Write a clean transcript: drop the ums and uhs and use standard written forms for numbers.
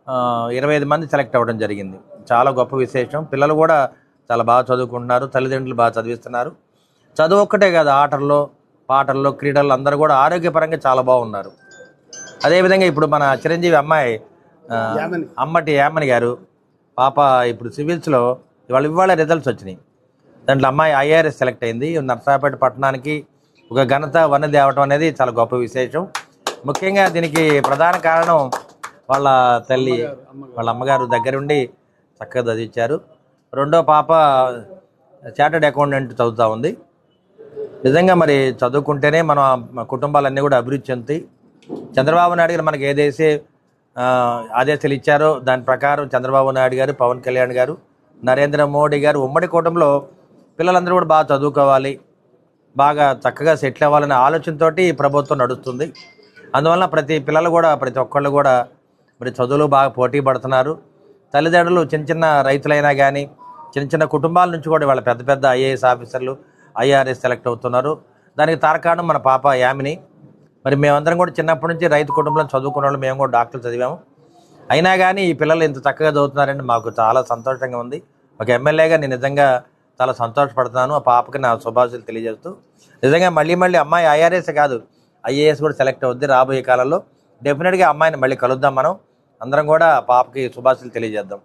25 మంది సెలెక్ట్ అవ్వడం జరిగింది. చాలా గొప్ప విశేషం. పిల్లలు కూడా చాలా బాగా చదువుకుంటున్నారు, తల్లిదండ్రులు బాగా చదివిస్తున్నారు. చదువు ఒక్కటే కాదు, ఆటల్లో, పాటల్లో, క్రీడల్లో అందరూ కూడా ఆరోగ్యపరంగా చాలా బాగున్నారు. అదేవిధంగా ఇప్పుడు మన చిరంజీవి అమ్మాయి అమ్మటి యామని గారు పాప ఇప్పుడు సివిల్స్లో ఇవాళ రిజల్ట్స్ వచ్చినాయి. దాంట్లో అమ్మాయి ఐఆర్ఎస్ సెలెక్ట్ అయింది. నర్సాపేట పట్టణానికి ఒక ఘనత వన్నది తేవటం అనేది చాలా గొప్ప విశేషం. ముఖ్యంగా దీనికి ప్రధాన కారణం వాళ్ళ తల్లి, వాళ్ళ అమ్మగారు దగ్గరుండి చక్కగా చదివించారు. రెండో పాప చార్టర్డ్ అకౌంటెంట్ చదువుతూ ఉంది. నిజంగా మరి చదువుకుంటేనే మన కుటుంబాలన్నీ కూడా అభివృద్ధి చెందుతాయి. చంద్రబాబు నాయుడు గారు మనకి ఏదైతే ఆదేశాలు ఇచ్చారో దాని ప్రకారం చంద్రబాబు నాయుడు గారు, పవన్ కళ్యాణ్ గారు, నరేంద్ర మోడీ గారు ఉమ్మడి కూటమిలో పిల్లలందరూ కూడా బాగా చదువుకోవాలి, బాగా చక్కగా సెటిల్ అవ్వాలనే ఆలోచనతో ఈ ప్రభుత్వం నడుస్తుంది. అందువలన ప్రతి పిల్లలు కూడా, ప్రతి ఒక్కళ్ళు కూడా మరి చదువులు బాగా పోటీ పడుతున్నారు. తల్లిదండ్రులు చిన్న చిన్న రైతులైనా కానీ, చిన్న చిన్న కుటుంబాల నుంచి కూడా వాళ్ళ పెద్ద పెద్ద ఐఏఎస్ ఆఫీసర్లు, ఐఆర్ఎస్ సెలెక్ట్ అవుతున్నారు. దానికి తార్కాణం మన పాప యామిని. మరి మేమందరం కూడా చిన్నప్పటి నుంచి రైతు కుటుంబంలో చదువుకున్న వాళ్ళు, మేము కూడా డాక్టర్లు చదివాము. అయినా కానీ ఈ పిల్లలు ఇంత చక్కగా చదువుతున్నారంటే మాకు చాలా సంతోషంగా ఉంది. ఒక ఎమ్మెల్యేగా నేను నిజంగా చాలా సంతోషపడుతున్నాను. ఆ పాపకి నా శుభాశలు తెలియజేస్తూ, నిజంగా మళ్ళీ అమ్మాయి ఐఆర్ఎస్ కాదు, ఐఏఎస్ కూడా సెలెక్ట్ అవుద్ది రాబోయే కాలంలో. డెఫినెట్గా అమ్మాయిని మళ్ళీ కలుద్దాం. మనం అందరం కూడా పాపకి శుభాశలు తెలియజేద్దాం.